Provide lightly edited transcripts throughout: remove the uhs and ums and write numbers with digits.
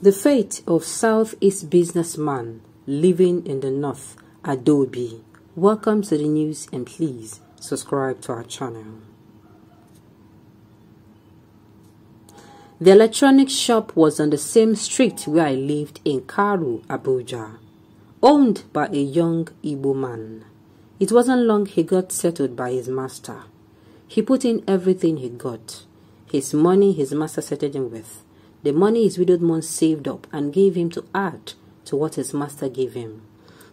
The fate of Southeast businessman living in the North, Adobe. Welcome to the news and please subscribe to our channel. The electronics shop was on the same street where I lived in Karu, Abuja, owned by a young Igbo man. It wasn't long he got settled by his master. He put in everything he got. His money his master settled him with. The money his widowed mom saved up and gave him to add to what his master gave him.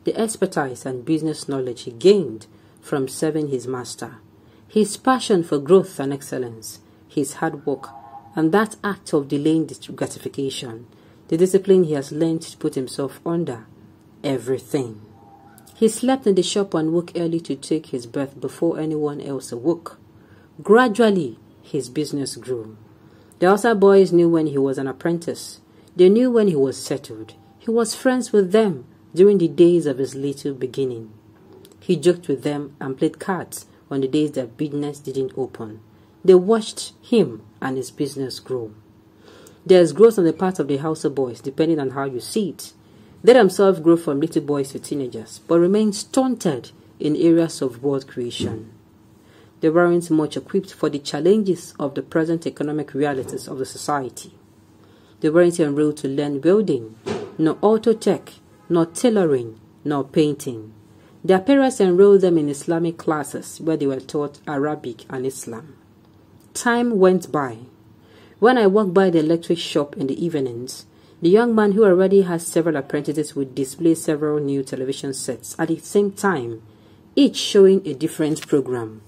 The expertise and business knowledge he gained from serving his master. His passion for growth and excellence. His hard work and that act of delaying gratification. The discipline he has learned to put himself under. Everything. He slept in the shop and woke early to take his bath before anyone else awoke. Gradually, his business grew. The other boys knew when he was an apprentice. They knew when he was settled. He was friends with them during the days of his little beginning. He joked with them and played cards on the days that business didn't open. They watched him and his business grow. There's growth on the part of the Hausa boys depending on how you see it. They themselves grow from little boys to teenagers but remain stunted in areas of world creation. They weren't much equipped for the challenges of the present economic realities of the society. They weren't enrolled to learn welding, nor auto tech, nor tailoring, nor painting. Their parents enrolled them in Islamic classes where they were taught Arabic and Islam. Time went by. When I walked by the electric shop in the evenings, the young man who already has several apprentices would display several new television sets at the same time, each showing a different program.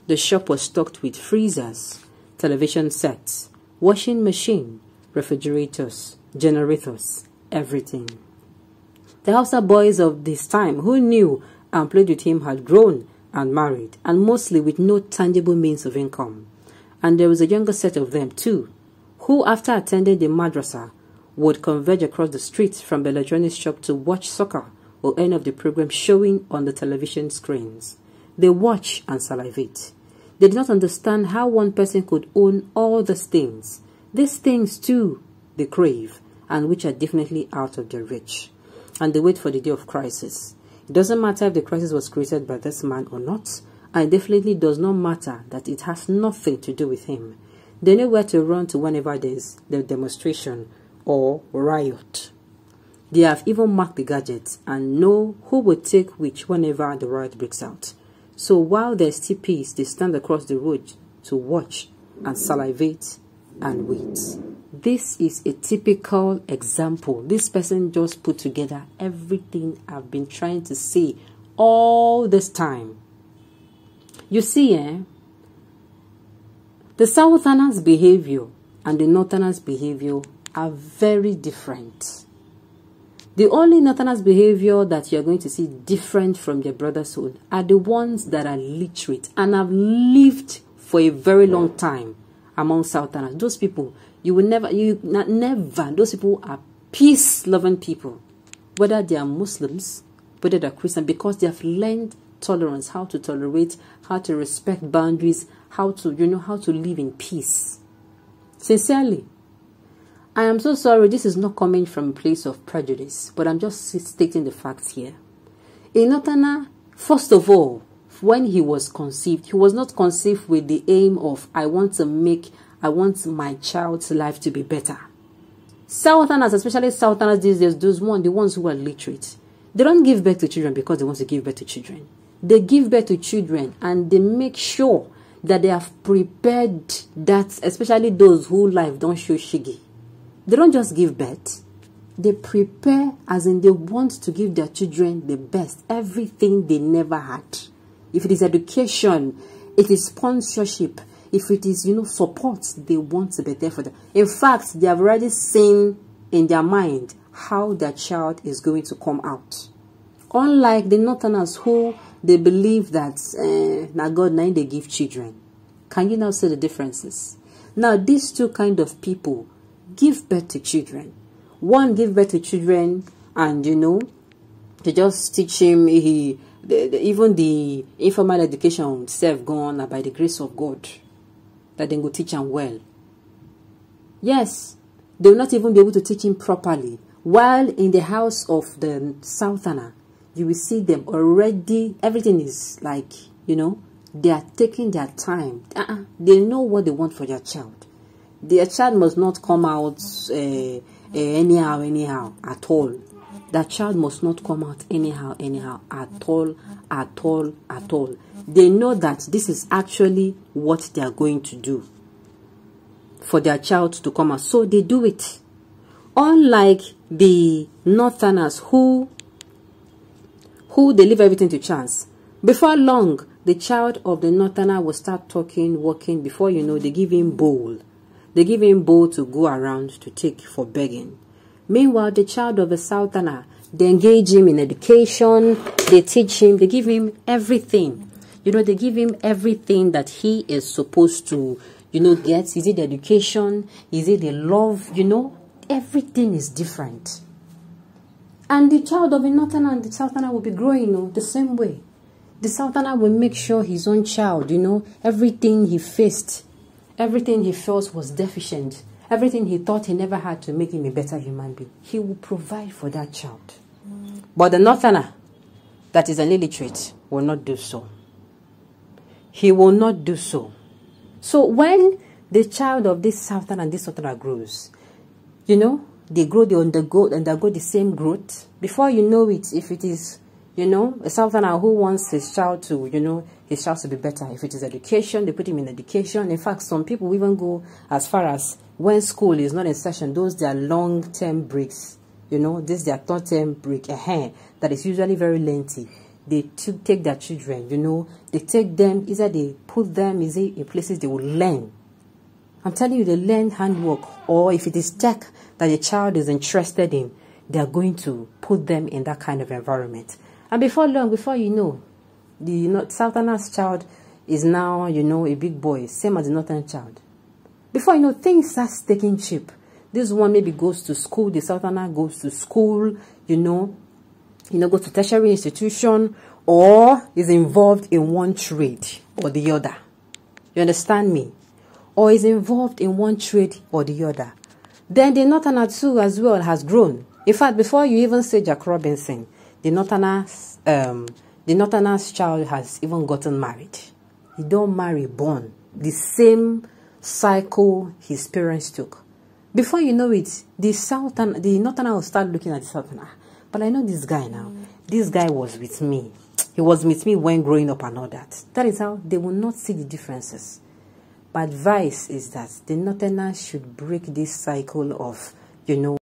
The shop was stocked with freezers, television sets, washing machine, refrigerators, generators, everything. The Hausa boys of this time who knew and played with him had grown and married, and mostly with no tangible means of income. And there was a younger set of them too, who after attending the madrasa would converge across the street from the electronics shop to watch soccer or any of the programs showing on the television screens. They watch and salivate. They did not understand how one person could own all these things. These things too they crave, and which are definitely out of their reach. And they wait for the day of crisis. It doesn't matter if the crisis was created by this man or not, and it definitely does not matter that it has nothing to do with him. They know where to run to whenever there is the demonstration or riot. They have even marked the gadgets and know who will take which whenever the riot breaks out. So while there's still peace, they stand across the road to watch and salivate and wait. This is a typical example. This person just put together everything I've been trying to say all this time. You see, the Southerners' behavior and the Northerners' behavior are very different. The only Northerners' behavior that you're going to see different from their brother's own are the ones that are literate and have lived for a very long time among Southerners. Those people, those people are peace-loving people. Whether they are Muslims, whether they're Christian, because they have learned tolerance, how to tolerate, how to respect boundaries, how to live in peace. Sincerely. I am so sorry, this is not coming from a place of prejudice, but I'm just stating the facts here. A Northerner, first of all, when he was conceived, he was not conceived with the aim of, I want my child's life to be better. Southerners, especially Southerners these days, the ones who are literate, they don't give birth to children because they want to give birth to children. They give birth to children and they make sure that they have prepared that, especially those who life don't show shiggy. They don't just give birth. They prepare as in they want to give their children the best. Everything they never had. If it is education, it is sponsorship. If it is, support, they want to be there for them. In fact, they have already seen in their mind how their child is going to come out. Unlike the Northerners who they believe that now God, now they give children. Can you now see the differences? Now, these two kind of people give birth to children. One give birth to children and they just teach him even the informal education self gone by the grace of God that they go teach him well. Yes, They will not even be able to teach him properly. While in the house of the Southerner, you will see them already, everything is like, you know, they are taking their time. They know what they want for their child. Their child must not come out anyhow at all. That child must not come out anyhow at all. They know that this is actually what they are going to do for their child to come out. So they do it. Unlike the Northerners who they leave everything to chance. Before long, the child of the Northerner will start talking, walking. Before you know, they give him bowl. They give him bowl to go around to take for begging. Meanwhile, the child of the Southerner, they engage him in education. They teach him. They give him everything. You know, they give him everything that he is supposed to, you know, get. Is it the education? Is it the love? You know, everything is different. And the child of the Northerner and the Southerner will be growing, you know, the same way. The Southerner will make sure his own child, you know, everything he faced, everything he felt was deficient, everything he thought he never had to make him a better human being, he will provide for that child. But the Northerner, that is an illiterate, will not do so. He will not do so. So when the child of this Southerner and this Southerner grows, you know, they grow, they undergo the same growth. Before you know it, if it is, you know, a Southerner who wants his child to, you know, his child to be better. If it is education, they put him in education. In fact, some people even go as far as when school is not in session, those they are long-term breaks. You know, this is their third-term break, that is usually very lengthy. They take their children, you know, they take them, either they put them in places they will learn. I'm telling you, they learn handwork, or if it is tech that the child is interested in, they are going to put them in that kind of environment. And before long, before you know, the Southerner's child is now, you know, a big boy, same as the Northern child. Before you know, things start taking shape. This one maybe goes to school, the Southerner goes to school, you know, goes to tertiary institution, or is involved in one trade or the other. You understand me? Or is involved in one trade or the other. Then the Northerner too as well has grown. In fact, before you even say Jack Robinson, the Northerner's child has even gotten married. He don't marry, born. The same cycle his parents took. Before you know it, the Northerner will start looking at the Southerner. But I know this guy now. This guy was with me. He was with me when growing up and all that. That is how they will not see the differences. But advice is that the Northerners should break this cycle of, you know,